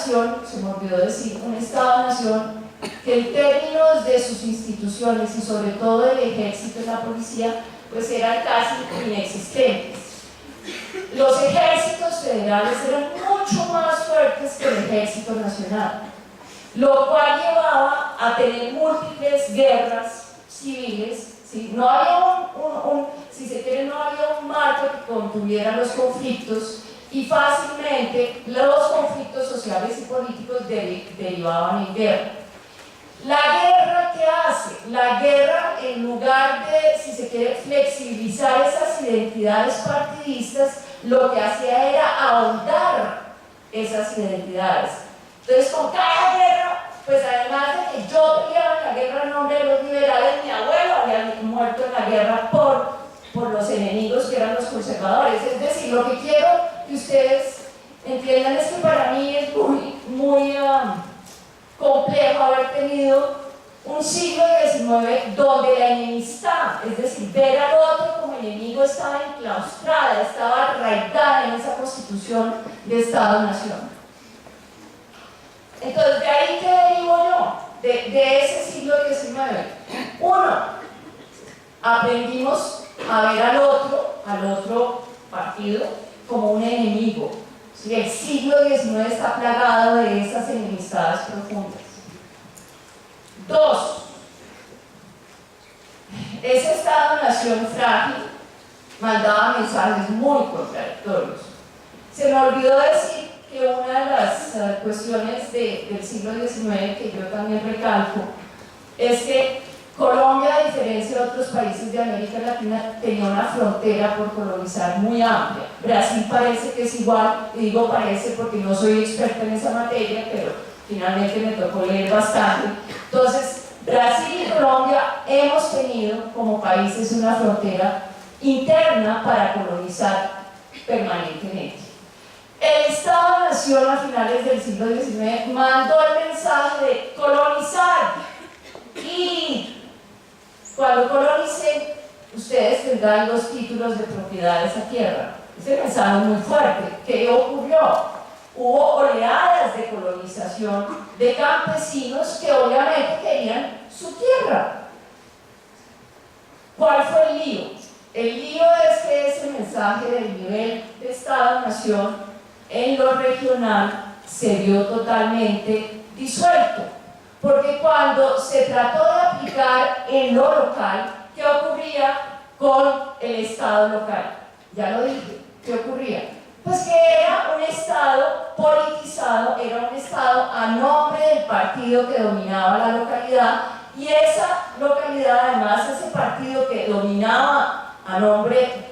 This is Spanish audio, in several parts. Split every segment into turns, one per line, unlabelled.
Estado-nación, se me olvidó decir, un Estado-nación que en términos de sus instituciones y sobre todo del ejército y la policía, pues eran casi inexistentes. Los ejércitos federales eran mucho más fuertes que el ejército nacional, lo cual llevaba a tener múltiples guerras civiles, ¿sí? No había si se quiere, no había un marco que contuviera los conflictos y fácilmente los conflictos sociales y políticos derivaban en guerra. ¿La guerra qué hace? La guerra, en lugar de, si se quiere, flexibilizar esas identidades partidistas, lo que hacía era ahondar esas identidades. Entonces, con cada guerra, pues además de que yo peleaba en la guerra en nombre de los liberales, mi abuelo había muerto en la guerra por los enemigos que eran los conservadores. Es decir, lo que quiero que ustedes entiendan es que para mí es muy complejo haber tenido un siglo XIX donde la enemistad, es decir, ver al otro como enemigo, estaba enclaustrada, estaba arraigada en esa constitución de Estado-Nación. Entonces, de ahí que derivo yo, de ese siglo XIX. Uno, aprendimos a ver al otro partido como un enemigo. ¿Sí? El siglo XIX está plagado de esas enemistades profundas. Dos, ese Estado-nación frágil mandaba mensajes muy contradictorios. Se me olvidó decir que una de las cuestiones del siglo XIX que yo también recalco es que Colombia, a diferencia de otros países de América Latina, tenía una frontera por colonizar muy amplia. Brasil parece que es igual, y digo parece porque no soy experta en esa materia, pero finalmente me tocó leer bastante. Entonces, Brasil y Colombia hemos tenido como países una frontera interna para colonizar permanentemente. El Estado-Nación a finales del siglo XIX mandó el mensaje de colonizar y cuando colonicen, ustedes tendrán los títulos de propiedad de esa tierra. Ese mensaje es muy fuerte. ¿Qué ocurrió? Hubo oleadas de colonización de campesinos que obviamente querían su tierra. ¿Cuál fue el lío? El lío es que ese mensaje del nivel de Estado-Nación en lo regional se vio totalmente disuelto. Porque cuando se trató de aplicar en lo local, ¿qué ocurría con el Estado local? Ya lo dije, ¿qué ocurría? Pues que era un Estado politizado, era un Estado a nombre del partido que dominaba la localidad, y esa localidad, además, ese partido que dominaba a nombre,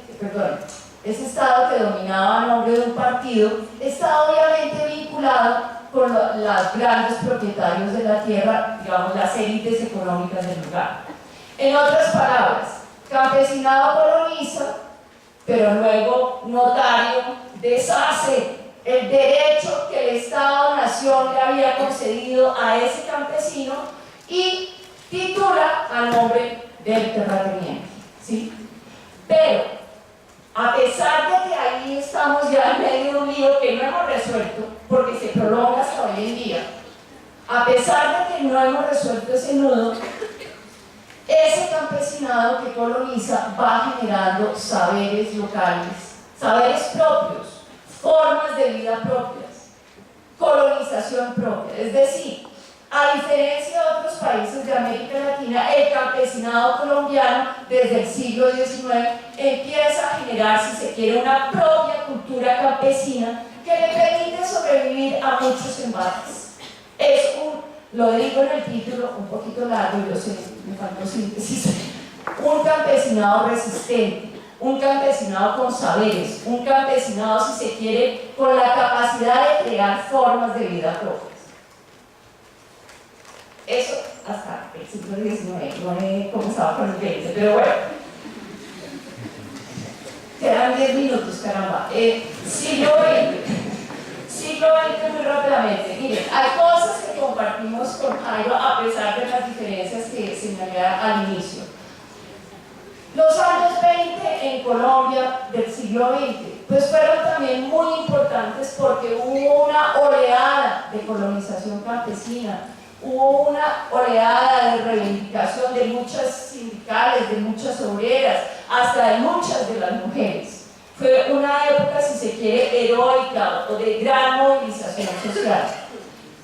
ese Estado que dominaba a nombre de un partido, está obviamente vinculado con los grandes propietarios de la tierra, digamos, las élites económicas del lugar. En otras palabras, campesinado coloniza, pero luego notario deshace el derecho que el Estado-Nación le había concedido a ese campesino y titula a nombre del terrateniente, ¿sí? Pero a pesar de que ahí estamos ya en medio de un lío que no hemos resuelto, porque se prolonga hasta hoy en día, a pesar de que no hemos resuelto ese nudo, ese campesinado que coloniza va generando saberes locales, saberes propios, formas de vida propias, colonización propia. Es decir, a diferencia de otros países de América Latina, el campesinado colombiano desde el siglo XIX empieza a generar, si se quiere, una propia cultura campesina que le permite sobrevivir a muchos embates. Es lo digo en el título, un poquito largo, yo sé, me faltó síntesis, un campesinado resistente, un campesinado con saberes, un campesinado, si se quiere, con la capacidad de crear formas de vida propias. Eso hasta el siglo XIX, no he comenzado con el 20, pero bueno. Quedan 10 minutos, caramba. Siglo XX muy rápidamente. Miren, hay cosas que compartimos con Jairo a pesar de las diferencias que señalé al inicio. Los años 20 en Colombia del siglo XX pues fueron también muy importantes porque hubo una oleada de de colonización campesina, hubo una oleada de reivindicación de luchas sindicales, de luchas obreras, hasta de luchas de las mujeres. Fue una época, si se quiere, heroica o de gran movilización social.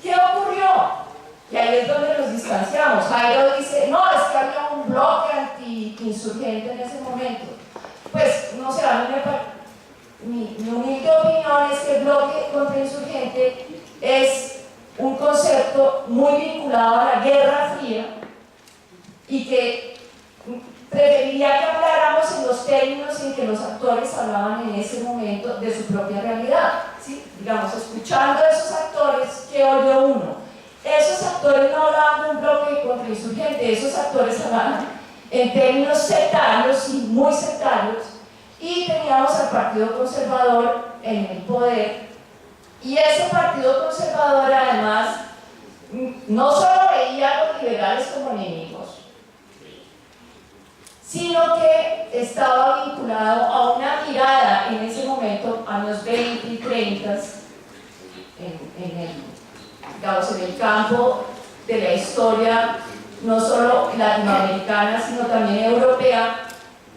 ¿Qué ocurrió? Y ahí es donde nos distanciamos. Jairo dice, no, es que había un bloque anti-insurgente en ese momento. Pues, no sé, a mí mi humilde opinión es que el bloque contrainsurgente es un concepto muy vinculado a la Guerra Fría y que preferiría que habláramos en los términos en que los actores hablaban en ese momento de su propia realidad, ¿sí? Digamos, escuchando a esos actores, ¿qué oyó uno? Esos actores no hablaban de un bloque contrainsurgente, esos actores hablaban en términos sectarios y muy sectarios, y teníamos al Partido Conservador en el poder, y ese Partido Conservador además no solo veía a los liberales como enemigos, sino que estaba vinculado a una mirada en ese momento, años 20 y 30, digamos, en el campo de la historia, no solo latinoamericana, sino también europea.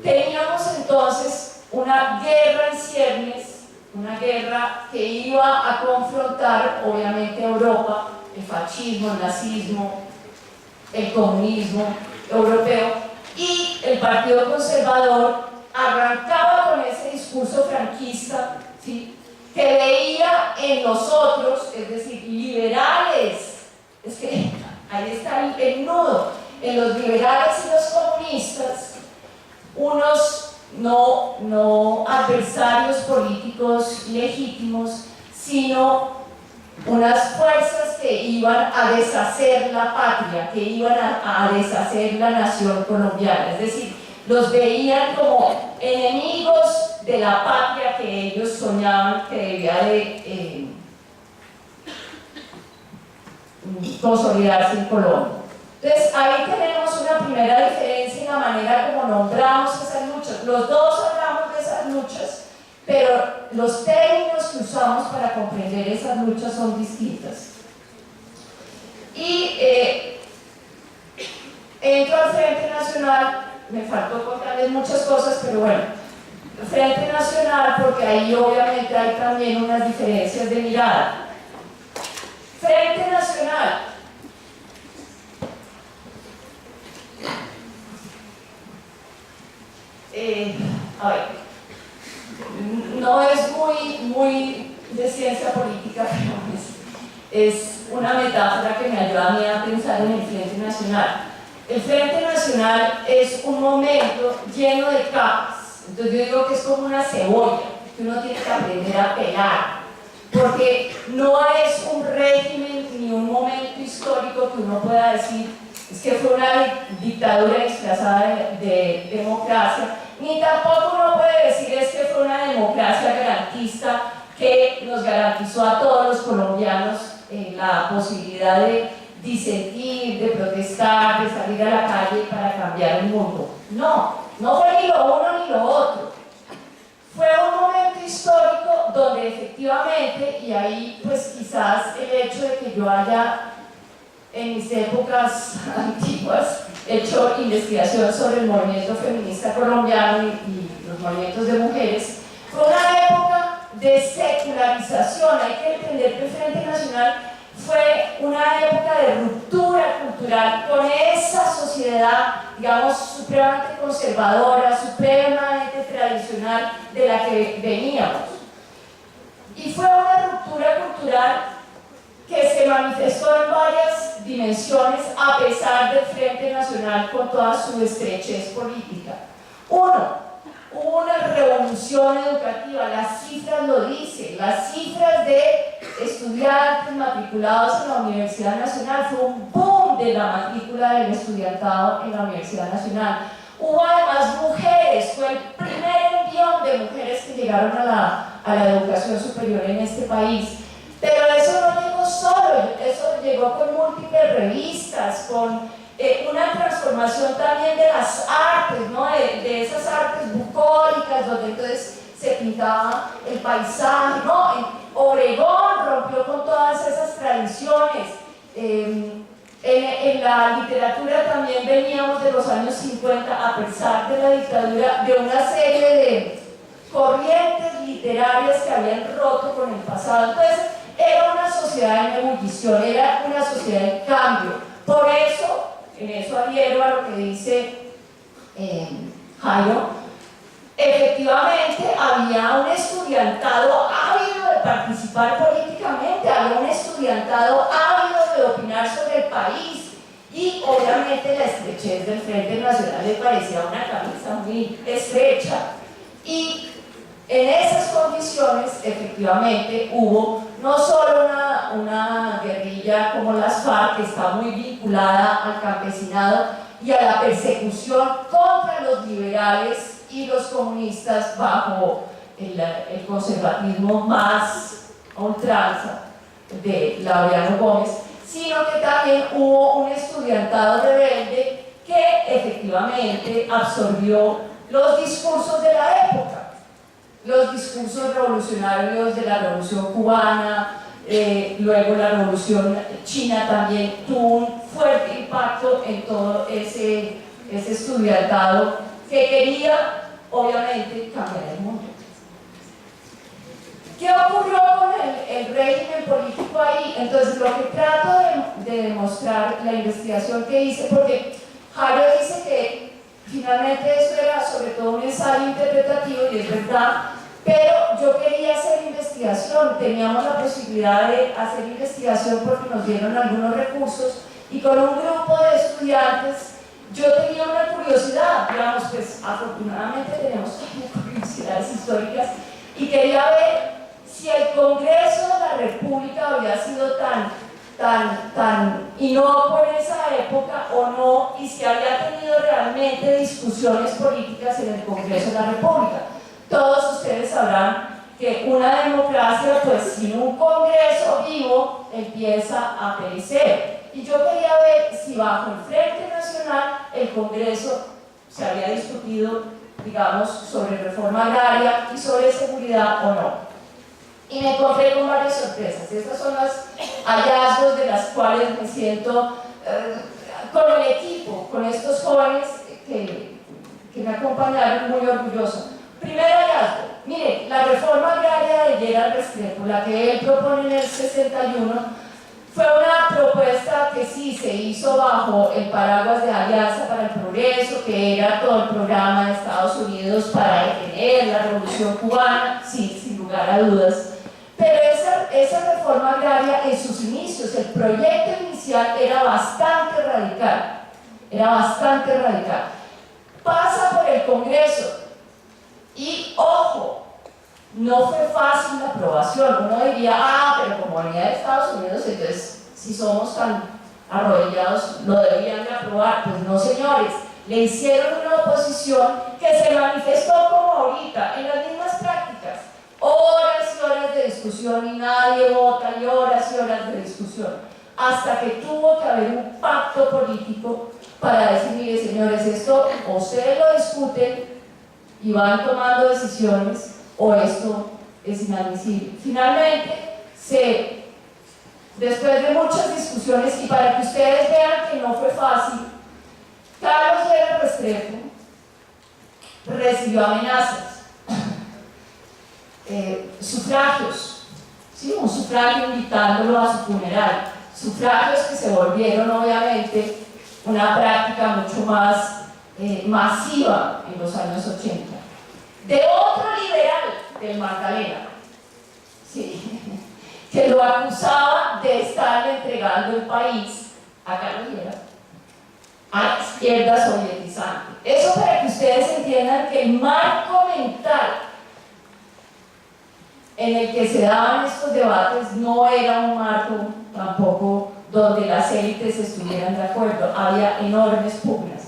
Teníamos entonces una guerra en ciernes, una guerra que iba a confrontar obviamente a Europa, el fascismo, el nazismo, el comunismo europeo, y el Partido Conservador arrancaba con ese discurso franquista, ¿sí?, que veía en los otros, es decir, liberales, es que ahí está el nudo, en los liberales y los comunistas, unos no adversarios políticos legítimos, sino unas fuerzas que iban a deshacer la patria, que iban a deshacer la nación colombiana, es decir, los veían como enemigos de la patria que ellos soñaban que debía de consolidarse en Colombia. Entonces ahí tenemos una primera diferencia en la manera como nombramos esas luchas. Los dos hablamos de esas luchas, pero los términos que usamos para comprender esas luchas son distintas. Y entro al Frente Nacional, me faltó contarles muchas cosas, pero bueno, el Frente Nacional, porque ahí obviamente hay también unas diferencias de mirada. Frente Nacional. A ver, no es muy de ciencia política, pero es una metáfora que me ayuda a mí a pensar en el Frente Nacional. El Frente Nacional es un momento lleno de capas, entonces yo digo que es como una cebolla que uno tiene que aprender a pelar, porque no es un régimen ni un momento histórico que uno pueda decir es que fue una dictadura disfrazada de democracia, ni tampoco uno puede decir es que fue una democracia garantista que nos garantizó a todos los colombianos la posibilidad de disentir, de protestar, de salir a la calle para cambiar el mundo. No fue ni lo uno ni lo otro. Fue un momento histórico donde efectivamente, y ahí pues quizás el hecho de que yo haya en mis épocas antiguas hecho investigación sobre el movimiento feminista colombiano y los movimientos de mujeres, fue una época de secularización. Hay que entender que el Frente Nacional fue una época de ruptura cultural con esa sociedad, digamos, supremamente conservadora, supremamente tradicional de la que veníamos. Y fue una ruptura cultural que se manifestó en varias dimensiones a pesar del Frente Nacional con toda su estrechez política. Uno, hubo una revolución educativa, las cifras lo dicen, las cifras de estudiantes matriculados en la Universidad Nacional, fue un boom de la matrícula del estudiantado en la Universidad Nacional. Hubo además mujeres, fue el primer envión de mujeres que llegaron a la educación superior en este país. Pero eso no llegó solo, eso llegó con múltiples revistas, con una transformación también de las artes, ¿no? de esas artes bucólicas, donde entonces se pintaba el paisaje, ¿no? Obregón rompió con todas esas tradiciones la literatura también veníamos de los años 50, a pesar de la dictadura, de una serie de corrientes literarias que habían roto con el pasado. Entonces, era una sociedad en ebullición, era una sociedad en cambio. Por eso, en eso adhiero a lo que dice Jairo, efectivamente había un estudiantado ávido de participar políticamente, había un estudiantado ávido de opinar sobre el país, y obviamente la estrechez del Frente Nacional le parecía una camisa muy estrecha, y en esas condiciones efectivamente hubo no solo una guerrilla como las FARC, que está muy vinculada al campesinado y a la persecución contra los liberales y los comunistas bajo el conservatismo más a ultranza de Laureano Gómez, sino que también hubo un estudiantado rebelde que efectivamente absorbió los discursos de la época, los discursos revolucionarios de la Revolución Cubana. Luego la Revolución China también tuvo un fuerte impacto en todo ese estudiantado que quería, obviamente, cambiar el mundo. ¿Qué ocurrió con el régimen político ahí? Entonces, lo que trato de demostrar, la investigación que hice, porque Jairo dice que finalmente eso era sobre todo un ensayo interpretativo, y es verdad, pero yo quería hacer investigación, teníamos la posibilidad de hacer investigación porque nos dieron algunos recursos, y con un grupo de estudiantes yo tenía una curiosidad, digamos, pues afortunadamente tenemos curiosidades históricas, y quería ver si el Congreso de la República había sido tan inocuo en esa época o no, y si había tenido realmente discusiones políticas en el Congreso de la República. Todos ustedes sabrán que una democracia, pues sin un Congreso vivo, empieza a perecer. Y yo quería ver si bajo el Frente Nacional el Congreso se había discutido, digamos, sobre reforma agraria y sobre seguridad o no. Y me encontré con varias sorpresas. Estas son los hallazgos de las cuales me siento con el equipo, con estos jóvenes que me acompañaron, muy orgulloso. Primer hallazgo, miren, la reforma agraria de Gerald Restrepo, la que él propone en el 61, fue una propuesta que sí se hizo bajo el paraguas de Alianza para el Progreso, que era todo el programa de Estados Unidos para detener la Revolución Cubana, sí, sin lugar a dudas. Pero esa reforma agraria en sus inicios, el proyecto inicial era bastante radical, pasa por el Congreso y, ojo, no fue fácil la aprobación. Uno diría, pero como venía de Estados Unidos, entonces si somos tan arrodillados lo deberían de aprobar. Pues no, señores, le hicieron una oposición que se manifestó como ahorita, en las mismas prácticas. Horas y horas de discusión y nadie vota, y horas de discusión, hasta que tuvo que haber un pacto político para decir, mire señores, esto o ustedes lo discuten y van tomando decisiones, o esto es inadmisible. Finalmente, después de muchas discusiones, y para que ustedes vean que no fue fácil, Carlos Gerald Restrepo recibió amenazas. Sufragios, ¿sí? Un sufragio invitándolo a su funeral, sufragios que se volvieron obviamente una práctica mucho más masiva en los años 80, de otro liberal del Magdalena, ¿sí? Que lo acusaba de estar entregando el país a Carlos Gerald, a la izquierda sovietizante. Eso para que ustedes entiendan que el marco mental en el que se daban estos debates no era un marco tampoco donde las élites estuvieran de acuerdo, había enormes pugnas.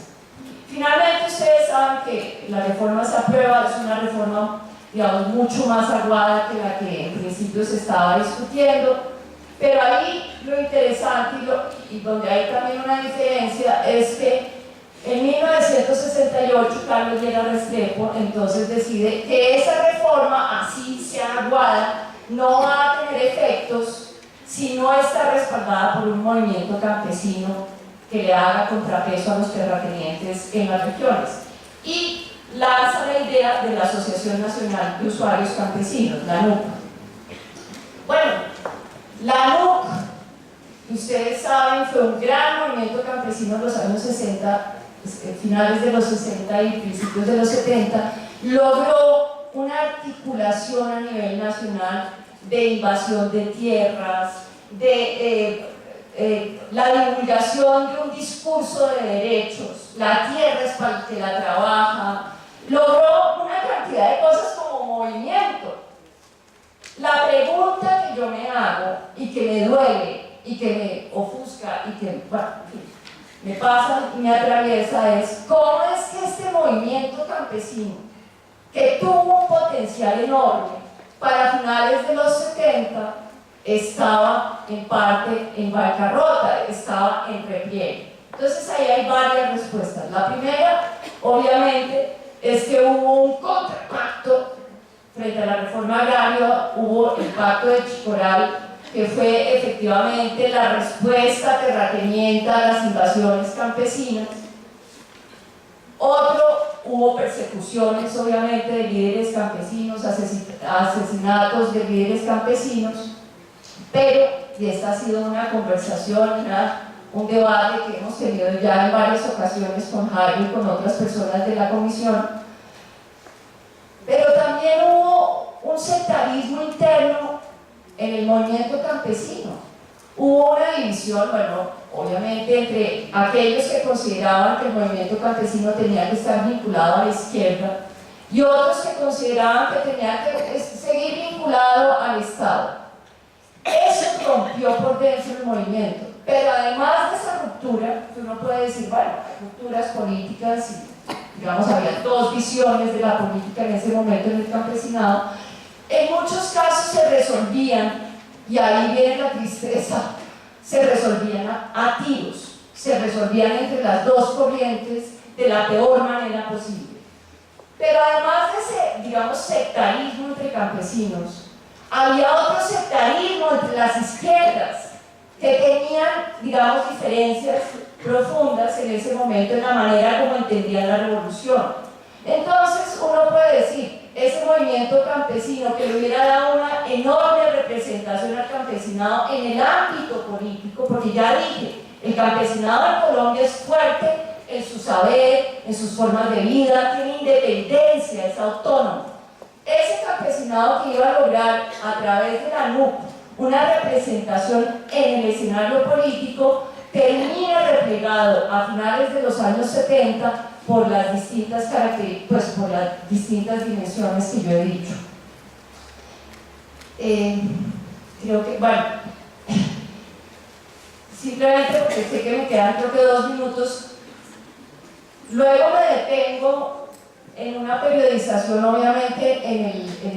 Finalmente ustedes saben que la reforma se aprueba, es una reforma, digamos, mucho más aguada que la que en principio se estaba discutiendo, pero ahí lo interesante y donde hay también una diferencia es que en 1968 Carlos Gerald Restrepo entonces decide que esa reforma, así sea aguada, no va a tener efectos si no está respaldada por un movimiento campesino que le haga contrapeso a los terratenientes en las regiones. Y lanza la idea de la Asociación Nacional de Usuarios Campesinos, la ANUC. Bueno, la ANUC, ustedes saben, fue un gran movimiento campesino en los años 60, finales de los 60 y principios de los 70, logró una articulación a nivel nacional de invasión de tierras, de la divulgación de un discurso de derechos, la tierra es para el que la trabaja, logró una cantidad de cosas como movimiento. La pregunta que yo me hago y que me duele y que me ofusca y que, bueno, me pasa y me atraviesa es cómo es que este movimiento campesino, que tuvo un potencial enorme para finales de los 70, estaba en parte en bancarrota, estaba en repliegue. Entonces ahí hay varias respuestas. La primera, obviamente, es que hubo un contrapacto frente a la reforma agraria, hubo el pacto de Chicoral, que fue efectivamente la respuesta terrateniente a las invasiones campesinas. Otro, hubo persecuciones obviamente de líderes campesinos, asesinatos de líderes campesinos, pero, y esta ha sido una conversación, un debate que hemos tenido ya en varias ocasiones con Jaime y con otras personas de la comisión, pero también hubo un sectarismo interno en el movimiento campesino. Hubo una división, bueno, obviamente entre aquellos que consideraban que el movimiento campesino tenía que estar vinculado a la izquierda y otros que consideraban que tenía que seguir vinculado al Estado. Eso rompió por dentro el movimiento, pero además de esa ruptura, uno puede decir, bueno, hay rupturas políticas y, digamos, había dos visiones de la política en ese momento en el campesinado. En muchos casos se resolvían, y ahí viene la tristeza, se resolvían a tiros, se resolvían entre las dos corrientes de la peor manera posible. Pero además de ese, digamos, sectarismo entre campesinos, había otro sectarismo entre las izquierdas que tenían, digamos, diferencias profundas en ese momento en la manera como entendían la revolución. Entonces uno puede decir, ese movimiento campesino que le hubiera dado una enorme representación al campesinado en el ámbito político, porque ya dije, el campesinado en Colombia es fuerte en su saber, en sus formas de vida, tiene independencia, es autónomo. Ese campesinado que iba a lograr a través de la ANUC una representación en el escenario político termina replegado a finales de los años 70 por las distintas características, pues por las distintas dimensiones que yo he dicho. Creo que, bueno, simplemente porque sé que me quedan creo que 2 minutos, luego me detengo en una periodización obviamente en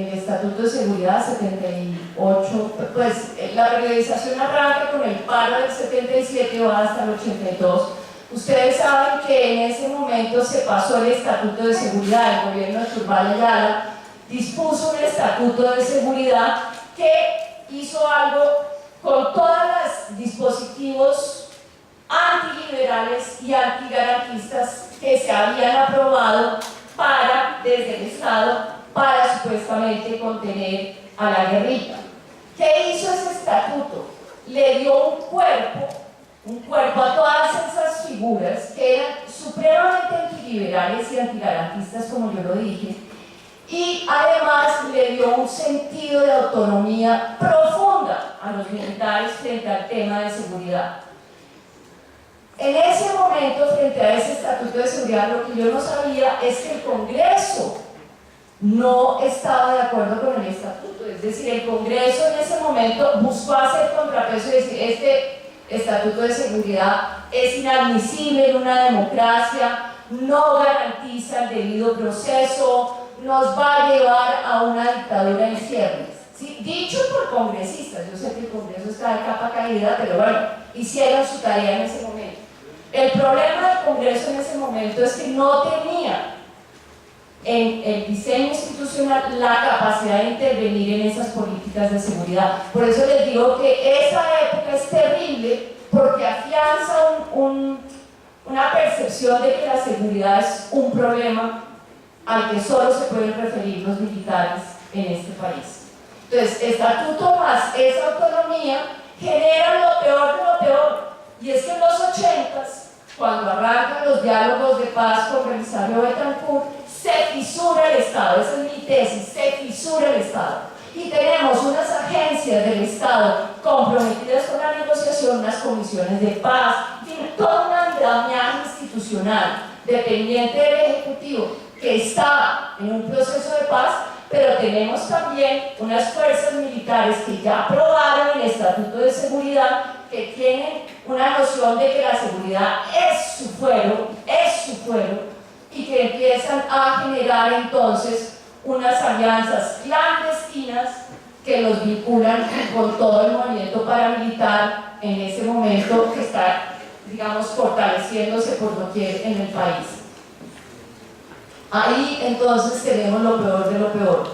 el Estatuto de Seguridad 78, pues la periodización arranca con el paro del 77 y va hasta el 82. Ustedes saben que en ese momento se pasó el Estatuto de Seguridad, el gobierno de Turbay Ayala dispuso un Estatuto de Seguridad que hizo algo con todos los dispositivos antiliberales y antigarantistas que se habían aprobado desde el Estado para supuestamente contener a la guerrilla. ¿Qué hizo ese estatuto? Le dio un cuerpo a todas esas figuras que eran supremamente antiliberales y antigarantistas, como yo lo dije, y además le dio un sentido de autonomía profunda a los militares frente al tema de seguridad. En ese momento, frente a ese Estatuto de Seguridad, lo que yo no sabía es que el Congreso no estaba de acuerdo con el Estatuto. Es decir, el Congreso en ese momento buscó hacer contrapeso y decir, este Estatuto de Seguridad es inadmisible en una democracia, no garantiza el debido proceso, nos va a llevar a una dictadura en ciernes. ¿Sí? Dicho por congresistas, yo sé que el Congreso está de capa caída, pero bueno, hicieron su tarea en ese momento. El problema del Congreso en ese momento es que no tenía en el diseño institucional la capacidad de intervenir en esas políticas de seguridad. Por eso les digo que esa época es terrible, porque afianza una percepción de que la seguridad es un problema al que solo se pueden referir los militares en este país. Entonces, estatuto más esa autonomía generan lo peor de lo peor, y es que en los 80s, cuando arrancan los diálogos de paz con Belisario Betancourt, se fisura el Estado. Esa es mi tesis: se fisura el Estado. Y tenemos unas agencias del Estado comprometidas con la negociación, unas comisiones de paz, en fin, todo un andamiaje institucional dependiente del Ejecutivo que está en un proceso de paz, pero tenemos también unas fuerzas militares que ya aprobaron el Estatuto de Seguridad, que tienen una noción de que la seguridad es su fuero, y que empiezan a generar entonces unas alianzas clandestinas que los vinculan con todo el movimiento paramilitar en ese momento, que está, digamos, fortaleciéndose por doquier en el país. Ahí entonces tenemos lo peor de lo peor.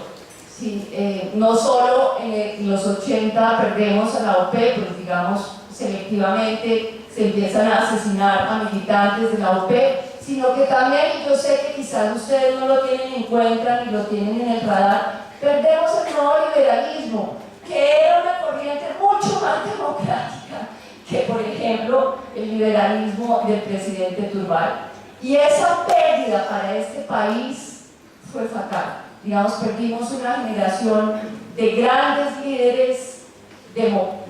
Sí, no solo en los 80 perdemos a la OP, pues digamos selectivamente se empiezan a asesinar a militantes de la OP, sino que también, yo sé que quizás ustedes no lo tienen en cuenta ni lo tienen en el radar, perdemos el nuevo liberalismo, que era una corriente mucho más democrática que, por ejemplo, el liberalismo del presidente Turbay. Y esa pérdida para este país fue fatal. Digamos, perdimos una generación de grandes líderes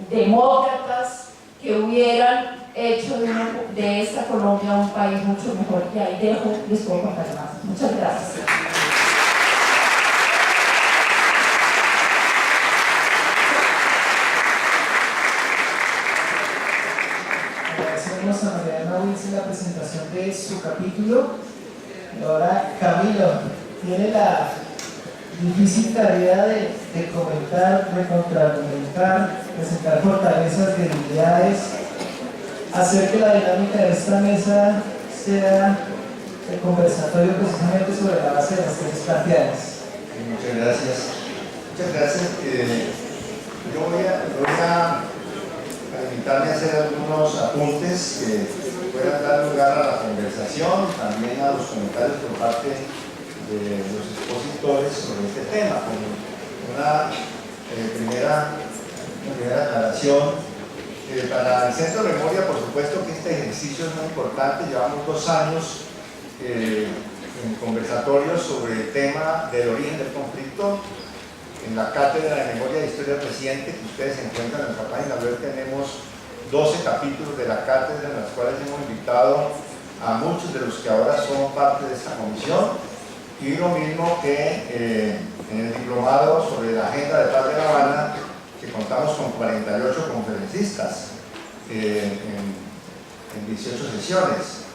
demócratas que hubieran hecho de esta Colombia un país mucho mejor. Y ahí dejo, les puedo contar más. Muchas gracias.
Agradecemos a Mariana Wilson la presentación de su capítulo. Y ahora Camilo tiene la difícil tarea de comentar, de contraargumentar, presentar fortalezas, debilidades, hacer que la dinámica de esta mesa sea el conversatorio precisamente sobre la base de las tesis planteadas.
Muchas gracias. Muchas gracias. Yo voy a limitarme a hacer algunos apuntes que puedan dar lugar a la conversación, también a los comentarios por parte de los expositores sobre este tema, con una primera aclaración. Para el Centro de Memoria, por supuesto que este ejercicio es muy importante. Llevamos 2 años en conversatorios sobre el tema del origen del conflicto. En la Cátedra de Memoria de Historia Reciente, que ustedes encuentran en nuestra página web, tenemos 12 capítulos de la cátedra en los cuales hemos invitado a muchos de los que ahora son parte de esta comisión, y lo mismo que en el diplomado sobre la Agenda de Paz de La Habana, que contamos con 48 conferencistas en 18 sesiones.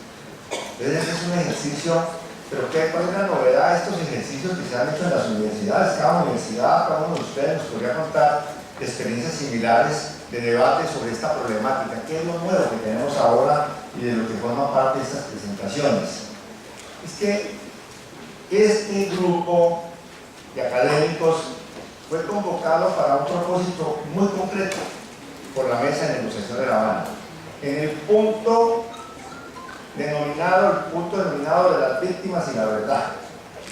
Entonces es un ejercicio, pero ¿cuál es la novedad de estos ejercicios que se han hecho en las universidades? Cada universidad, cada uno de ustedes nos podría contar experiencias similares de debate sobre esta problemática. ¿Qué es lo nuevo que tenemos ahora y de lo que forma parte de estas presentaciones? Es que este grupo de académicos fue convocado para un propósito muy concreto por la Mesa de Negociación de La Habana, en el punto denominado de las víctimas y la verdad.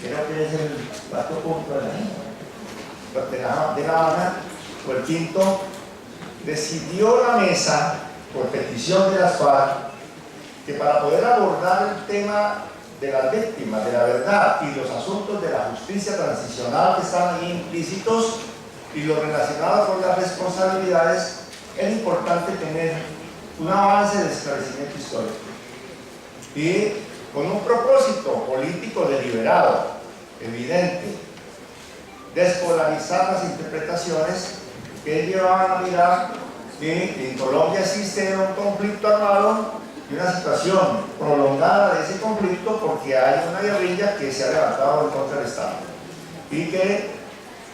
Creo que es el 4º punto de La Habana, o el 5º. Decidió la Mesa, por petición de las FARC, que para poder abordar el tema de las víctimas, de la verdad y los asuntos de la justicia transicional que están ahí implícitos y lo relacionado con las responsabilidades, es importante tener un avance de esclarecimiento histórico y con un propósito político deliberado, evidente, despolarizar las interpretaciones que llevaban a mirar que en Colombia existe un conflicto armado y una situación prolongada de ese conflicto porque hay una guerrilla que se ha levantado en contra del Estado y que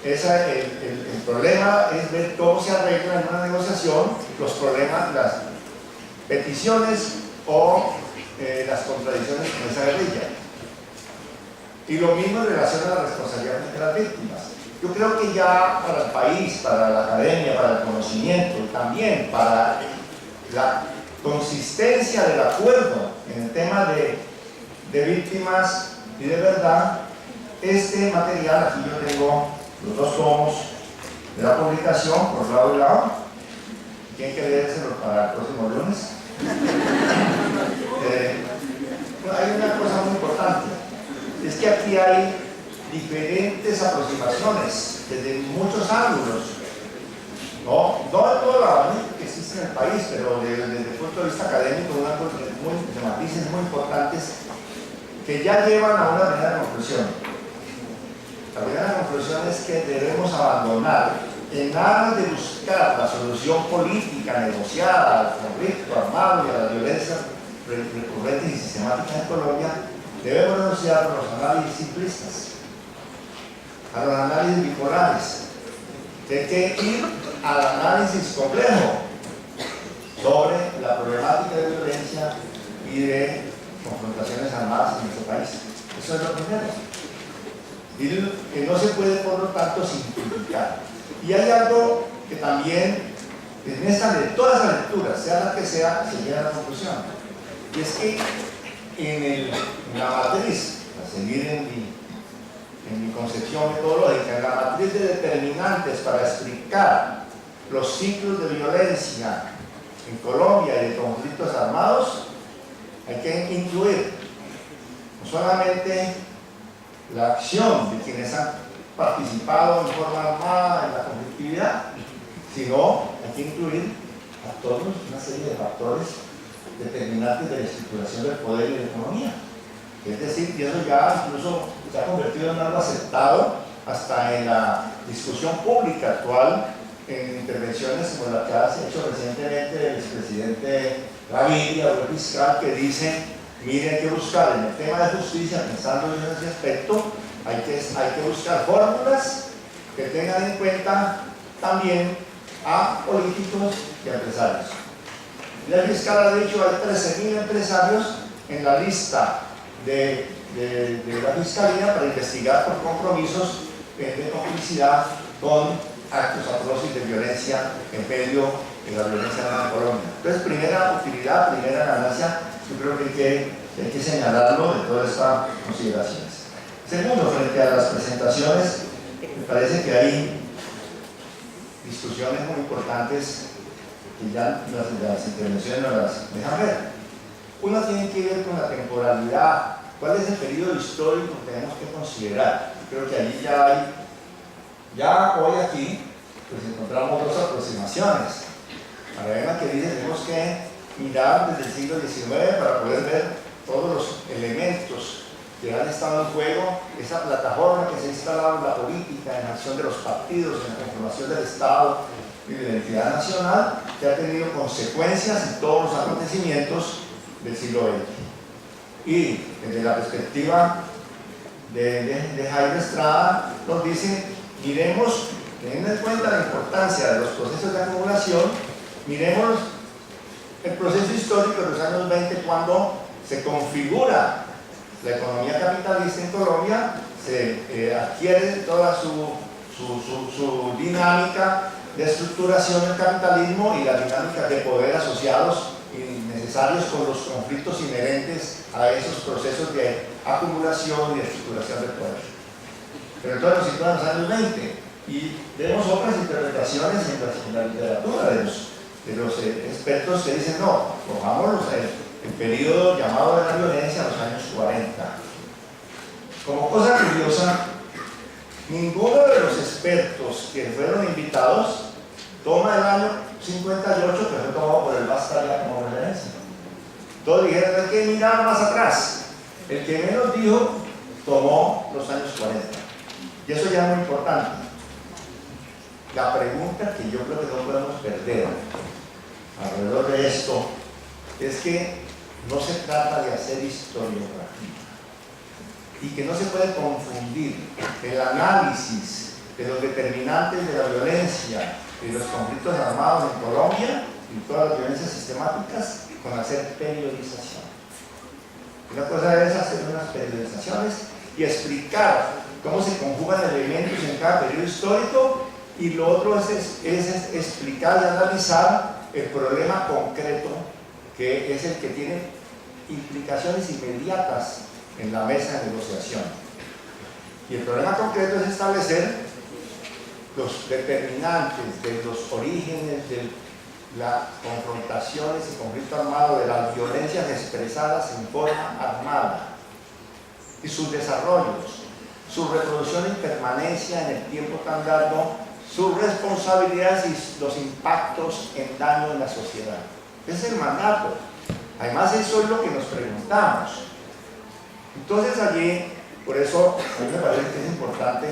el problema es ver cómo se arregla en una negociación los problemas, las peticiones o las contradicciones con esa guerrilla. Y lo mismo en relación a la responsabilidad de las víctimas. Yo creo que ya para el país, para la academia, para el conocimiento y también para la consistencia del acuerdo en el tema de víctimas y de verdad, este material, aquí yo tengo los dos tomos de la publicación por lado y lado. ¿Quién quiere leérselo para el próximo lunes? Hay una cosa muy importante, es que aquí hay diferentes aproximaciones desde muchos ángulos, no de toda la abanico que existe en el país, pero desde el punto de vista académico, de matices muy importantes que ya llevan a una primera conclusión. La primera conclusión es que debemos abandonar, en aras de buscar la solución política negociada al conflicto armado y a las violencias recurrentes y sistemáticas en Colombia, debemos renunciar a los análisis simplistas, a los análisis bipolares. Hay que ir al análisis complejo sobre la problemática de violencia y de confrontaciones armadas en nuestro país. Eso es lo primero. Y que no se puede, por lo tanto, simplificar. Y hay algo que también, de todas las lecturas, sea la que sea, se llega a la conclusión. Y es que en la matriz, a seguir en mi concepción metodológica, en la matriz de determinantes para explicar los ciclos de violencia en Colombia y de conflictos armados, hay que incluir no solamente la acción de quienes han participado en forma armada en la conflictividad, sino hay que incluir a todos una serie de factores determinantes de la estructuración del poder y de la economía. Es decir, y eso ya incluso se ha convertido en algo aceptado hasta en la discusión pública actual, en intervenciones como la que ha hecho recientemente el expresidente Gaviria, o el fiscal, que dice: miren, hay que buscar en el tema de justicia, pensando en ese aspecto, hay que buscar fórmulas que tengan en cuenta también a políticos y a empresarios. Y el fiscal ha dicho: hay 13.000 empresarios en la lista de la Fiscalía para investigar por compromisos de complicidad con actos atroces de violencia en medio de la violencia en Colombia. Entonces, primera utilidad, primera ganancia, yo creo que hay que señalarlo de todas estas consideraciones. Segundo, frente a las presentaciones, me parece que hay discusiones muy importantes que ya las intervenciones nos las dejan ver. Una tiene que ver con la temporalidad, cuál es el periodo histórico que tenemos que considerar. Creo que allí ya hoy aquí, pues encontramos dos aproximaciones. Hay una que dice: tenemos que mirar desde el siglo XIX para poder ver todos los elementos que han estado en juego, esa plataforma que se ha instalado en la política, en la acción de los partidos, en la conformación del Estado y de la identidad nacional, que ha tenido consecuencias en todos los acontecimientos del siglo XX. Y desde la perspectiva de Jaime Estrada, nos dice: miremos, teniendo en cuenta la importancia de los procesos de acumulación, miremos el proceso histórico de los años 20, cuando se configura la economía capitalista en Colombia, se adquiere toda su dinámica de estructuración del capitalismo y las dinámicas de poder asociados y necesarios con los conflictos inherentes a esos procesos de acumulación y de estructuración del poder. Pero entonces nos situamos en los años 20 y vemos otras interpretaciones en la literatura de los expertos que dicen: no, cojamos el periodo llamado de la violencia a los años 40. Como cosa curiosa, ninguno de los expertos que fueron invitados toma el año 58, que fue tomado por el Basta ya como referencia. Todos dijeron: hay que mirar más atrás. El que menos dijo tomó los años 40. Y eso ya es muy importante. La pregunta que yo creo que no podemos perder alrededor de esto es que no se trata de hacer historiografía y que no se puede confundir el análisis de los determinantes de la violencia y los conflictos armados en Colombia y todas las violencias sistemáticas con hacer periodización. Una cosa es hacer unas periodizaciones y explicar cómo se conjugan elementos en cada periodo histórico, y lo otro es explicar y analizar el problema concreto, que es el que tiene implicaciones inmediatas en la mesa de negociación. Y el problema concreto es establecer los determinantes de los orígenes de las confrontaciones y conflicto armado, de las violencias expresadas en forma armada y sus desarrollos, su reproducción y permanencia en el tiempo tan largo, sus responsabilidades y los impactos en daño en la sociedad. Ese es el mandato. Además, eso es lo que nos preguntamos. Entonces allí, por eso a mí me parece que es importante.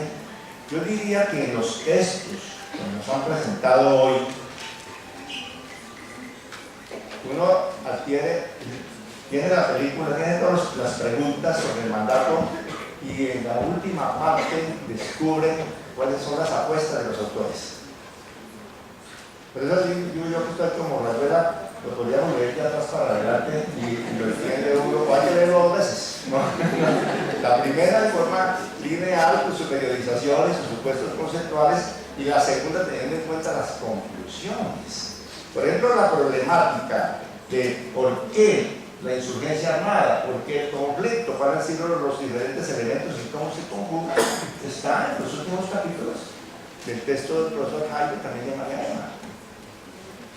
Yo diría que en los textos que nos han presentado hoy, uno tiene la película, tiene todas las preguntas sobre el mandato, y en la última parte descubre cuáles son las apuestas de los autores. Pero eso sí, yo que estoy como la rueda, lo podríamos leer de atrás para adelante y lo entiende uno, hay que leerlo 2 veces. ¿No? La primera de forma lineal, con su periodización y sus supuestos conceptuales, y la segunda teniendo en cuenta las conclusiones. Por ejemplo, la problemática de por qué la insurgencia armada, por qué el conflicto, cuáles han sido los diferentes elementos y cómo se conjugan, está en los últimos capítulos del texto del profesor Jaime, también de María Emma.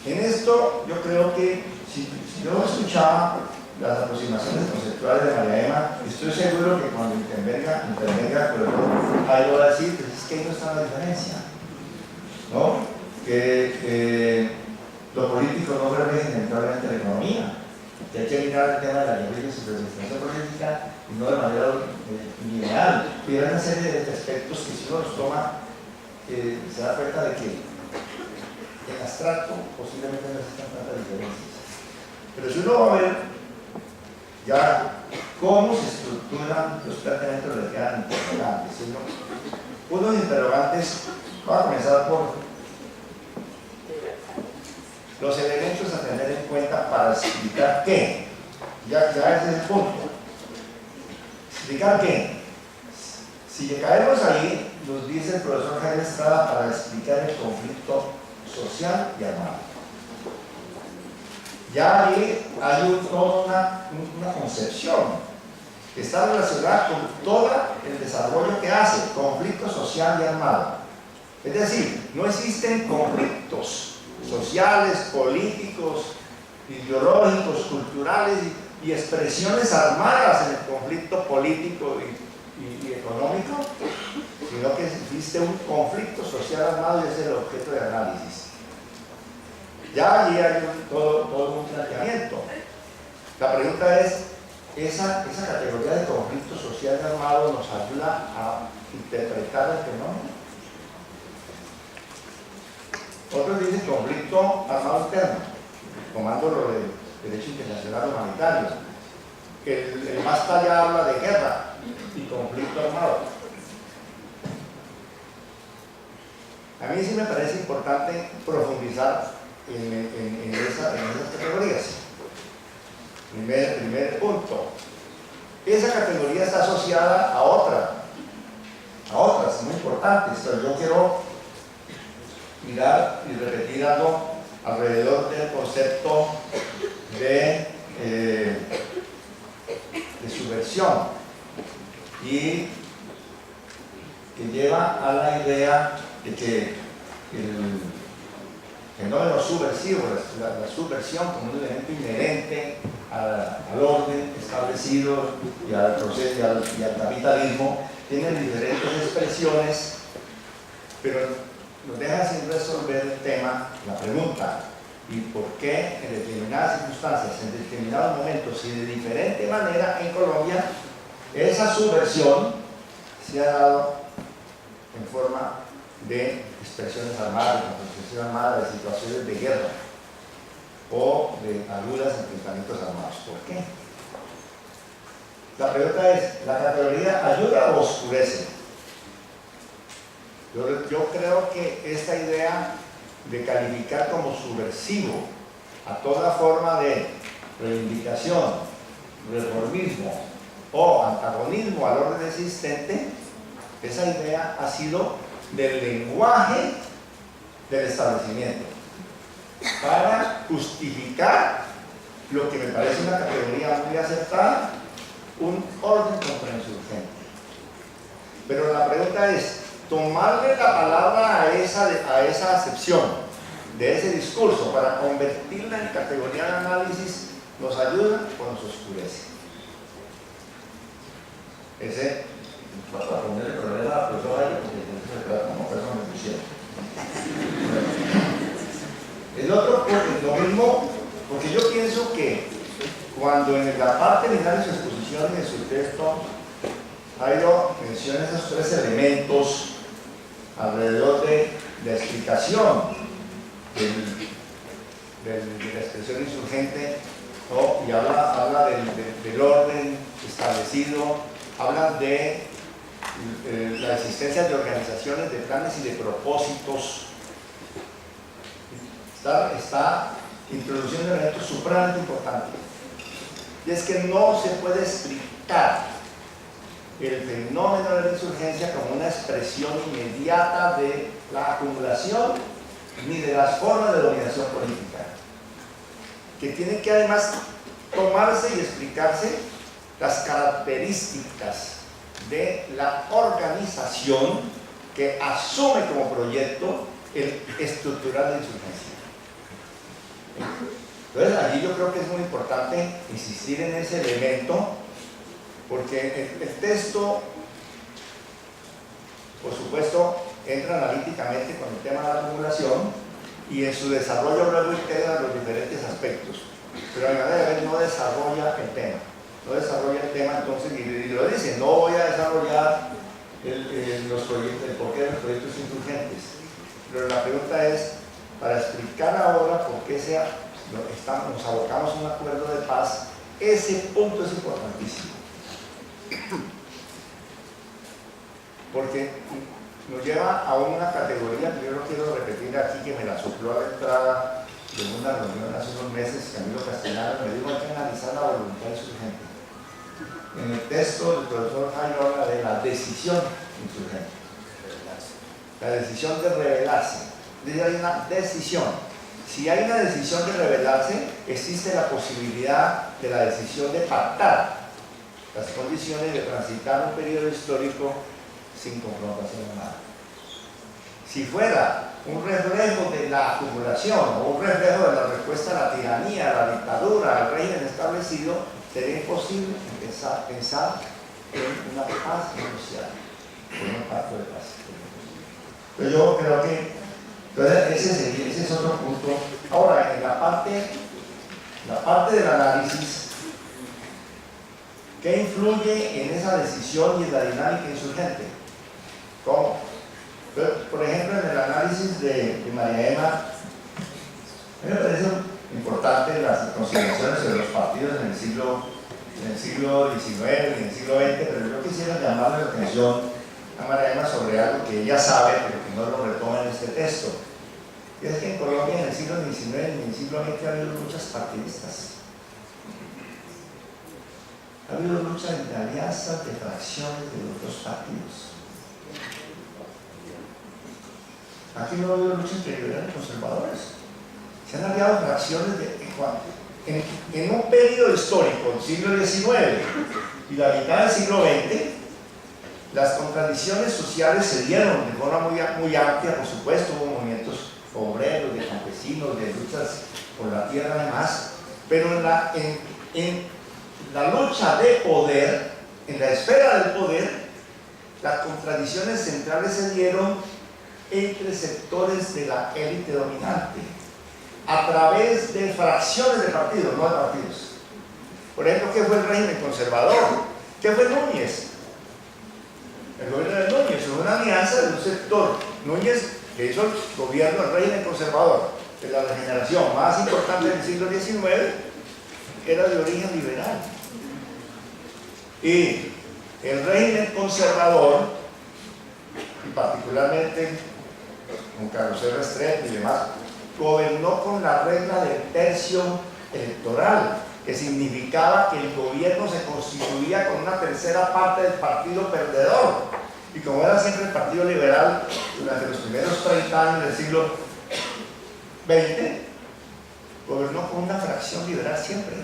En esto yo creo que si yo escuchaba las aproximaciones conceptuales de María Emma, estoy seguro que cuando intervenga el profesor Jaime va a decir, pues es que ahí no está la diferencia, ¿no? Que lo político no rige eventualmente la economía, que hay que mirar el tema de la guerrilla y su representación política, y no de manera lineal. Y hay una serie de aspectos que si uno los toma, se da cuenta de que en abstracto posiblemente no existan tantas diferencias. Pero si uno va a ver ya cómo se estructuran los planteamientos, le quedan interrogantes. Unos interrogantes, voy a comenzar por los elementos a tener en cuenta para explicar qué. Ya ese es el punto. ¿Explicar qué? Si caemos ahí, nos dice el profesor Jaime Estrada, para explicar el conflicto social y armado. Ya ahí hay toda una concepción que está relacionada con todo el desarrollo que hace conflicto social y armado. Es decir, no existen conflictos sociales, políticos, ideológicos, culturales y expresiones armadas en el conflicto político y económico, sino que existe un conflicto social armado y ese es el objeto de análisis. Ya allí hay todo un planteamiento. La pregunta es, ¿esa categoría de conflicto social armado nos ayuda a interpretar el fenómeno? Otros dicen conflicto armado interno, tomando lo del derecho internacional humanitario. El más allá habla de guerra y conflicto armado. A mí sí me parece importante profundizar en esas categorías. Primer punto. Esa categoría está asociada a otras muy importantes. Entonces yo quiero mirar y repetir algo alrededor del concepto de subversión, y que lleva a la idea de que el fenómeno subversivo, la subversión como un elemento inherente al orden establecido y al proceso y al capitalismo, tiene diferentes expresiones, pero nos deja sin resolver el tema, la pregunta, y por qué en determinadas circunstancias, en determinados momentos y de diferente manera en Colombia, esa subversión se ha dado en forma de expresiones armadas, de confrontación armada, de situaciones de guerra o de agudas enfrentamientos armados. ¿Por qué? La pregunta es, ¿la categoría ayuda o oscurece? Yo creo que esta idea de calificar como subversivo a toda forma de reivindicación, reformismo o antagonismo al orden existente, esa idea ha sido del lenguaje del establecimiento para justificar lo que me parece una categoría muy acertada, un orden contrainsurgente. Pero la pregunta es, tomarle la palabra a esa acepción de ese discurso para convertirla en categoría de análisis, ¿nos ayuda o nos oscurece? Ese, para ponerle problema a la profesora, porque se queda como persona de el otro, pues, lo mismo, porque yo pienso que cuando en la parte final de su exposición y de su texto Jairo menciona esos tres elementos alrededor de la explicación de la expresión insurgente, ¿no? Y habla del orden establecido, habla de la existencia de organizaciones, de planes y de propósitos. Está introduciendo un elemento supremamente importante, y es que no se puede explicar el fenómeno de la insurgencia como una expresión inmediata de la acumulación ni de las formas de dominación política, que tiene que además tomarse y explicarse las características de la organización que asume como proyecto el estructural de insurgencia. Entonces allí yo creo que es muy importante insistir en ese elemento, porque el texto, por supuesto, entra analíticamente con el tema de la acumulación y en su desarrollo luego integra los diferentes aspectos, pero a mi manera de ver no desarrolla el tema. No desarrolla el tema, entonces, y lo dice, no voy a desarrollar los proyectos, el porqué de los proyectos insurgentes. Pero la pregunta es, para explicar ahora por qué nos abocamos a un acuerdo de paz, ese punto es importantísimo. Porque nos lleva a una categoría que yo no quiero repetir aquí, que me la sopló a la entrada de una reunión hace unos meses. Camilo Castellano me dijo: hay que analizar la voluntad insurgente. En el texto del profesor Jairo habla de la decisión insurgente, la decisión de rebelarse. Dice: hay una decisión. Si hay una decisión de rebelarse, existe la posibilidad de la decisión de pactar las condiciones de transitar un periodo histórico sin confrontación armada. Si fuera un reflejo de la acumulación o un reflejo de la respuesta a la tiranía, a la dictadura, al régimen establecido, sería imposible pensar en una paz negociada, en un pacto de paz. Pero yo creo que ese es otro punto. Ahora, en la parte del análisis, ¿qué influye en esa decisión y en la dinámica insurgente? ¿Cómo? Por ejemplo, en el análisis de María Emma, a mí me parece importante las consideraciones de los partidos en el siglo XIX y en el siglo XX, pero yo quisiera llamarle la atención a María Emma sobre algo que ella sabe, pero que no lo retoma en este texto. Y es que en Colombia en el siglo XIX y en el siglo XX ha habido luchas partidistas. Ha habido luchas entre alianzas de fracciones de los dos partidos. Aquí no ha habido lucha entre liberales y conservadores. Se han aliado fracciones en un periodo histórico, el siglo XIX y la mitad del siglo XX. Las contradicciones sociales se dieron de forma muy amplia, por supuesto. Hubo movimientos obreros, de campesinos, de luchas por la tierra, además, pero en la lucha de poder, en la esfera del poder, las contradicciones centrales se dieron entre sectores de la élite dominante, a través de fracciones de partidos, no de partidos. Por ejemplo, ¿qué fue el régimen conservador? ¿Qué fue Núñez? El gobierno de Núñez fue una alianza de un sector. Núñez, que hizo el gobierno del régimen conservador, de la regeneración más importante del siglo XIX, era de origen liberal. Y el régimen conservador, y particularmente con Carlos R. Restrepo y demás, gobernó con la regla del tercio electoral. que significaba que el gobierno se constituía con una tercera parte del partido perdedor. Y como era siempre el Partido Liberal durante los primeros 30 años del siglo XX, gobernó con una fracción liberal siempre.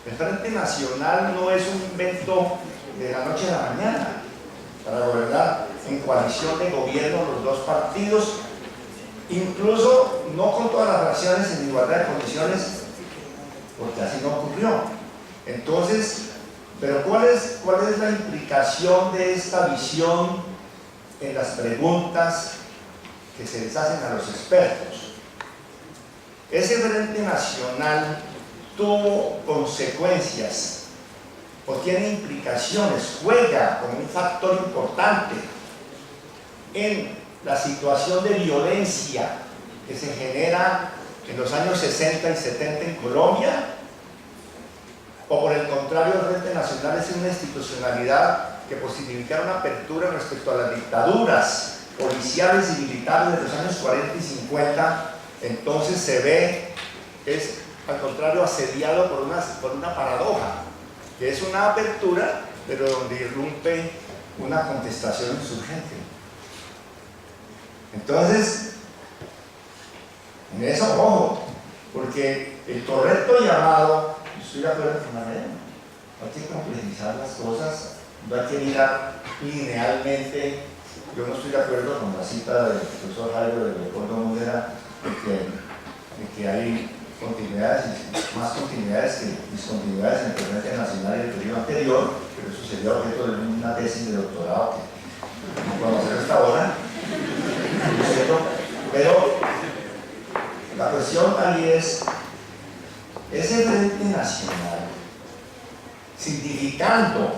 El Frente Nacional no es un invento de la noche a la mañana. Para gobernar en coalición de gobierno los dos partidos, incluso no con todas las fracciones en igualdad de condiciones, porque así no ocurrió. Entonces, pero ¿cuál es la implicación de esta visión en las preguntas que se les hacen a los expertos? Ese Frente Nacional tuvo consecuencias o tiene implicaciones, juega como un factor importante en la situación de violencia que se genera en los años 60 y 70 en Colombia, o por el contrario el Frente Nacional es una institucionalidad que posibilita una apertura respecto a las dictaduras policiales y militares de los años 40 y 50, entonces se ve, es al contrario asediado por una paradoja, que es una apertura, pero donde irrumpe una contestación insurgente. Entonces, en eso, ojo, porque el correcto llamado, estoy de acuerdo con Manuel, hay que complejizar las cosas, no hay que mirar linealmente. Yo no estoy de acuerdo con la cita del profesor Jairo de Leopoldo Mudera, de que hay continuidades, más continuidades que discontinuidades entre el Frente Nacional y el periodo anterior, pero eso sería objeto de una tesis de doctorado que no podemos hacer hasta ahora. Pero la cuestión ahí es, ese Frente Nacional, significando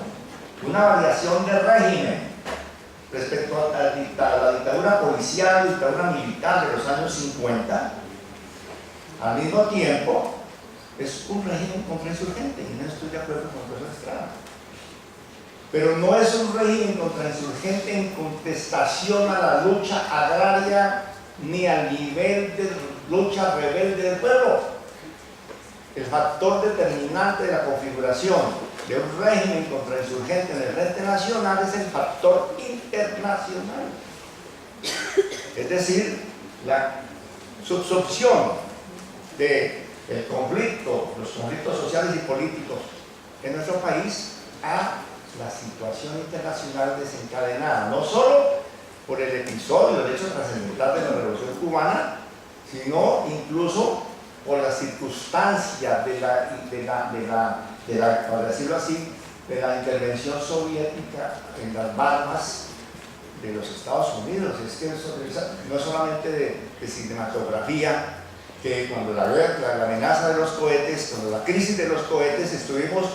una variación de régimen respecto a la dictadura policial, la dictadura militar de los años 50, al mismo tiempo es un régimen contrainsurgente, y no estoy de acuerdo con el profesor Estrada. Pero no es un régimen contrainsurgente en contestación a la lucha agraria ni al nivel de lucha rebelde del pueblo. El factor determinante de la configuración de un régimen contrainsurgente en el Frente Nacional es el factor internacional. Es decir, la subsorción del conflicto, los conflictos sociales y políticos en nuestro país a la situación internacional desencadenada, no solo por el episodio, el hecho trascendental de la Revolución Cubana, sino incluso por la circunstancia para decirlo así, de la intervención soviética en las Bahamas de los Estados Unidos. Es que eso no es solamente de cinematografía, que cuando la amenaza de los cohetes, cuando la crisis de los cohetes, estuvimos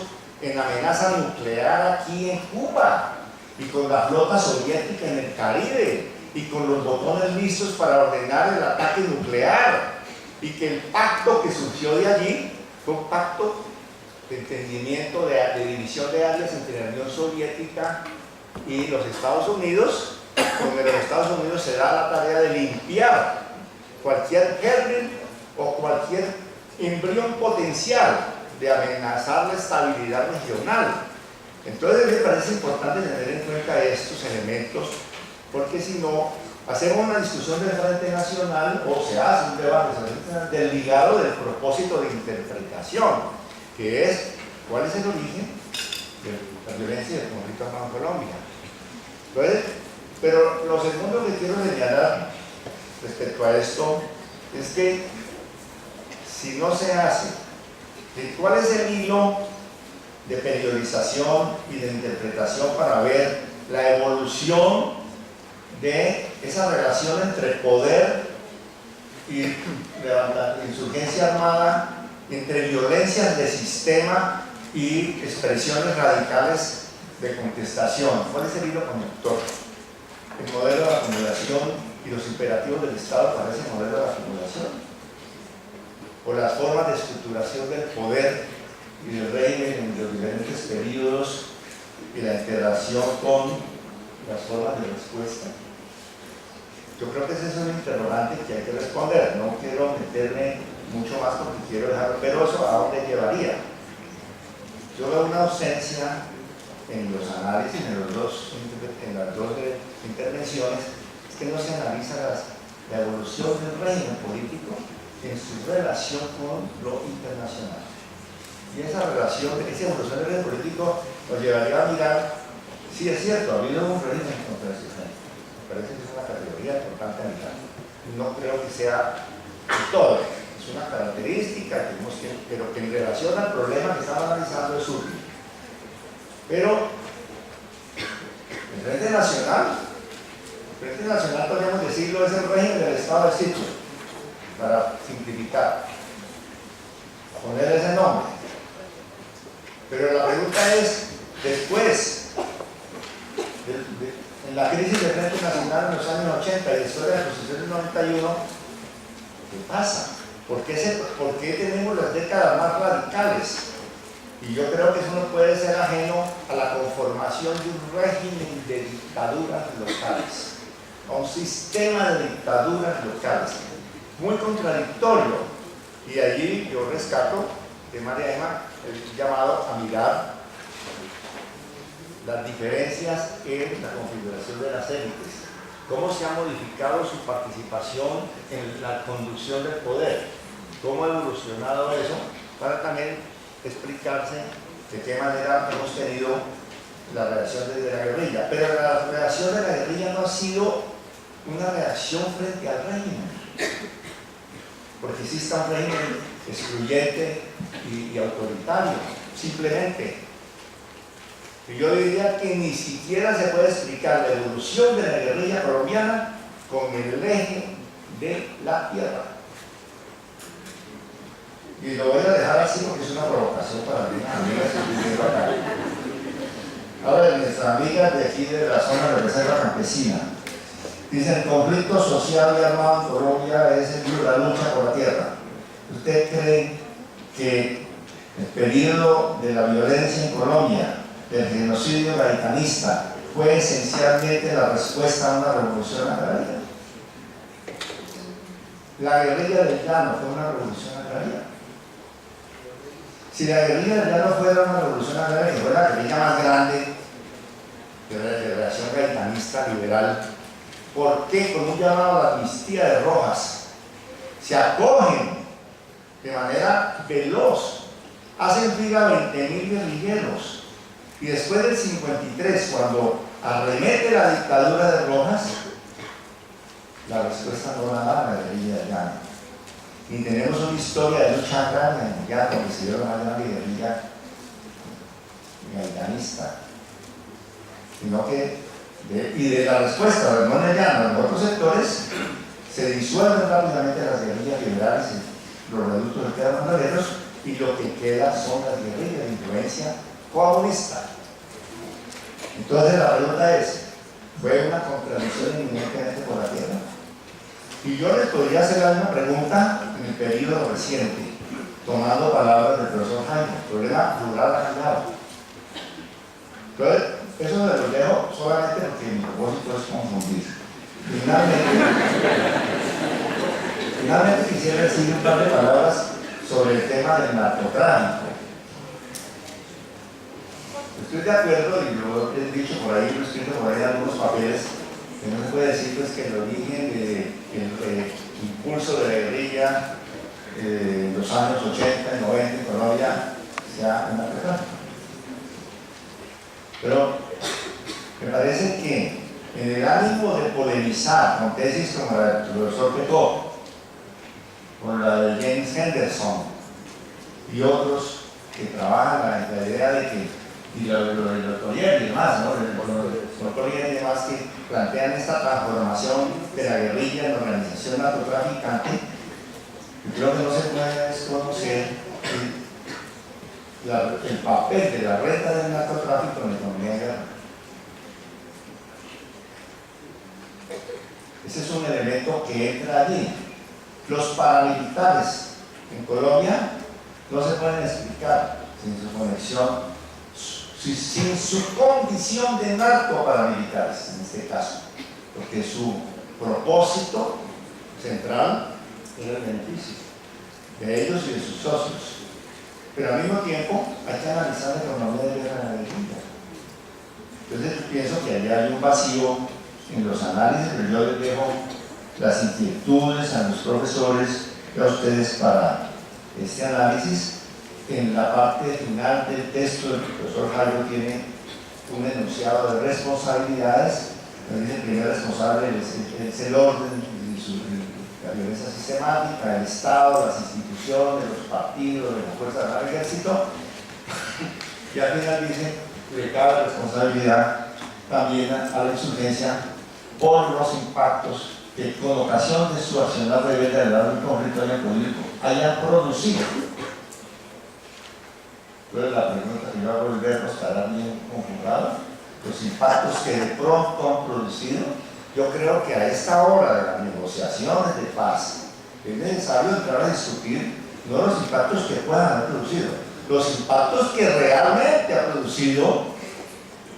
en amenaza nuclear aquí en Cuba, y con la flota soviética en el Caribe, y con los botones listos para ordenar el ataque nuclear, y que el pacto que surgió de allí fue un pacto de entendimiento de división de áreas entre la Unión Soviética y los Estados Unidos, donde los Estados Unidos se da la tarea de limpiar cualquier germen o cualquier embrión potencial de amenazar la estabilidad regional. Entonces me parece importante tener en cuenta estos elementos, porque si no, hacemos una discusión del Frente Nacional o se hace un debate desligado del propósito de interpretación, que es cuál es el origen de la violencia y del conflicto armado en Colombia. Entonces, pero lo segundo que quiero señalar respecto a esto es que si no se hace, ¿cuál es el hilo de periodización y de interpretación para ver la evolución de esa relación entre poder y insurgencia armada, entre violencias de sistema y expresiones radicales de contestación? ¿Cuál es el hilo conductor? El modelo de acumulación y los imperativos del Estado para ese modelo de acumulación, o las formas de estructuración del poder y del régimen en los diferentes periodos y la interacción con las formas de respuesta. Yo creo que ese es un interrogante que hay que responder. No quiero meterme mucho más porque quiero dejarlo, pero eso a dónde llevaría. Yo veo una ausencia en los análisis, en las dos intervenciones, es que no se analiza la evolución del régimen político en su relación con lo internacional. Y esa relación, esa evolución del régimen político nos llevaría a mirar, sí es cierto, ha habido un régimen contra ese régimen. Me parece que es una categoría importante a mirar. No creo que sea todo, es una característica, pero que en relación al problema que estamos analizando es útil. Pero el Frente Nacional podríamos decirlo, es el régimen del Estado de sitio, para simplificar, poner ese nombre. Pero la pregunta es, después, en la crisis del Frente Nacional en los años 80 y después de la Constitución del 91, ¿qué pasa? ¿Por qué tenemos las décadas más radicales? Y yo creo que eso no puede ser ajeno a la conformación de un régimen de dictaduras locales, a un sistema de dictaduras locales, muy contradictorio. Y allí yo rescato de María Emma el llamado a mirar las diferencias en la configuración de las élites, cómo se ha modificado su participación en la conducción del poder, cómo ha evolucionado eso, para también explicarse de qué manera hemos tenido la reacción de la guerrilla. Pero la reacción de la guerrilla no ha sido una reacción frente al régimen, porque existe un régimen excluyente y autoritario, simplemente. Y yo diría que ni siquiera se puede explicar la evolución de la guerrilla colombiana con el eje de la tierra. Y lo voy a dejar así porque es una provocación para mí, amigas que estoy viendo acá. Ahora, nuestras amigas de aquí de la zona de reserva campesina dicen: conflicto social y armado en Colombia es la lucha por la tierra. ¿Usted cree que el periodo de la violencia en Colombia, del genocidio gaitanista, fue esencialmente la respuesta a una revolución agraria? La guerrilla del llano fue una revolución agraria. Si la guerrilla del llano fuera una revolución agraria, que fue la guerrilla más grande de la generación gaitanista liberal, ¿por qué con un llamado a la amnistía de Rojas se acogen de manera veloz, hacen figa 20.000 guerrilleros? Y después del 53, cuando arremete la dictadura de Rojas, la respuesta no la da la guerrilla del llano. Y tenemos una historia de lucha agraria en el llano, que se dio una gran guerrilla gaitanista, sino que y de la respuesta, no en el llano, en otros sectores, se disuelven rápidamente las guerrillas liberales, los reductos que quedan bandoleros, y lo que queda son las guerrillas de influencia comunista. Entonces la pregunta es: ¿fue una contradicción inminentemente por la tierra? Y yo les podría hacer la misma pregunta en el periodo reciente, tomando palabras del profesor Jaime. El problema rural ha cambiado. Entonces, eso me lo dejo solamente porque mi propósito es confundir. Finalmente quisiera decir un par de palabras sobre el tema del narcotráfico. Estoy de acuerdo, y lo he dicho por ahí, lo he escrito por ahí en algunos papeles, que no se puede decir pues, que el origen del impulso de la guerrilla en los años 80 y 90 en Colombia sea el narcotráfico. Pero me parece que en el ánimo de polemizar con tesis como la del profesor Petó, con la de James Henderson y otros que trabajan la idea de que, y lo de Collier y demás, ¿no? Los Collier y demás que plantean esta transformación de la guerrilla en la organización narcotraficante, yo creo que no se puede desconocer el papel de la renta del narcotráfico en la economía de guerra. Ese es un elemento que entra allí. Los paramilitares en Colombia no se pueden explicar sin su conexión, sin su condición de narcoparamilitares en este caso, porque su propósito central era el beneficio de ellos y de sus socios. Pero al mismo tiempo hay que analizar la economía de guerra en la guerrilla. Entonces yo pienso que allá hay un vacío en los análisis, pero yo les dejo las inquietudes a los profesores y a ustedes para este análisis. En la parte final del texto, el profesor Jairo tiene un enunciado de responsabilidades. El primer responsable es el orden, la violencia sistemática, el Estado, las instituciones, los partidos, las fuerzas armadas, el ejército. Y al final dice que cabe responsabilidad también a la insurgencia por los impactos que con ocasión de su accionar rebelde al lado del conflicto hayan producido. Entonces la pregunta que yo hago, el verbo estará bien conjugado, los impactos que de pronto han producido. Yo creo que a esta hora de las negociaciones de paz es necesario entrar a discutir no los impactos que puedan haber producido, los impactos que realmente ha producido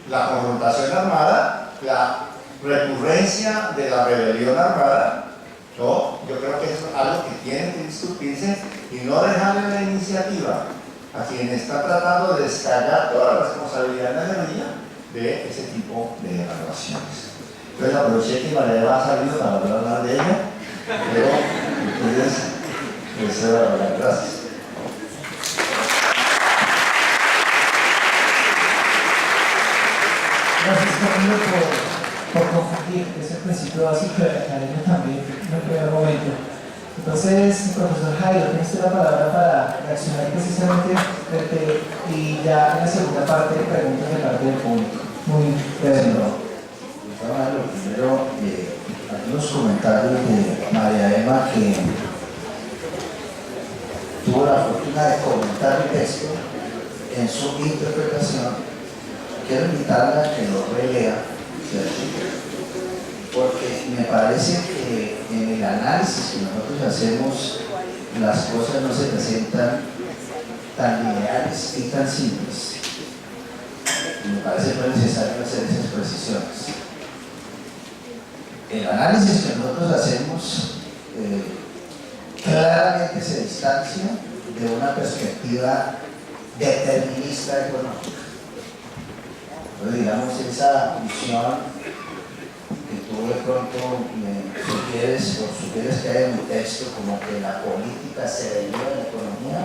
la confrontación armada, la recurrencia de la rebelión armada. ¿No? Yo creo que eso es algo que tiene que discutirse y no dejarle la iniciativa a quien está tratando de descargar toda la responsabilidad en la guerrilla de ese tipo de evaluaciones. Entonces aproveché que María Eva ha salido para hablar de ella, pero ustedes les cedo la palabra. Gracias.
Gracias, Camilo, por confundir, que es el principio básico de la academia también en el primer momento. Entonces, profesor Jairo, tiene usted la palabra para reaccionar precisamente y ya en la segunda parte de preguntas de parte del público. Muy breve.
Primero, algunos comentarios de María Emma, que tuvo la fortuna de comentar el texto en su interpretación. Quiero invitarla a que lo relea, porque me parece que en el análisis que nosotros hacemos las cosas no se presentan tan lineales y tan simples. Y me parece muy necesario hacer esas precisiones. El análisis que nosotros hacemos claramente se distancia de una perspectiva determinista económica. Entonces, digamos, esa visión que tú de pronto sugieres que hay en un texto como que la política se deriva de la economía,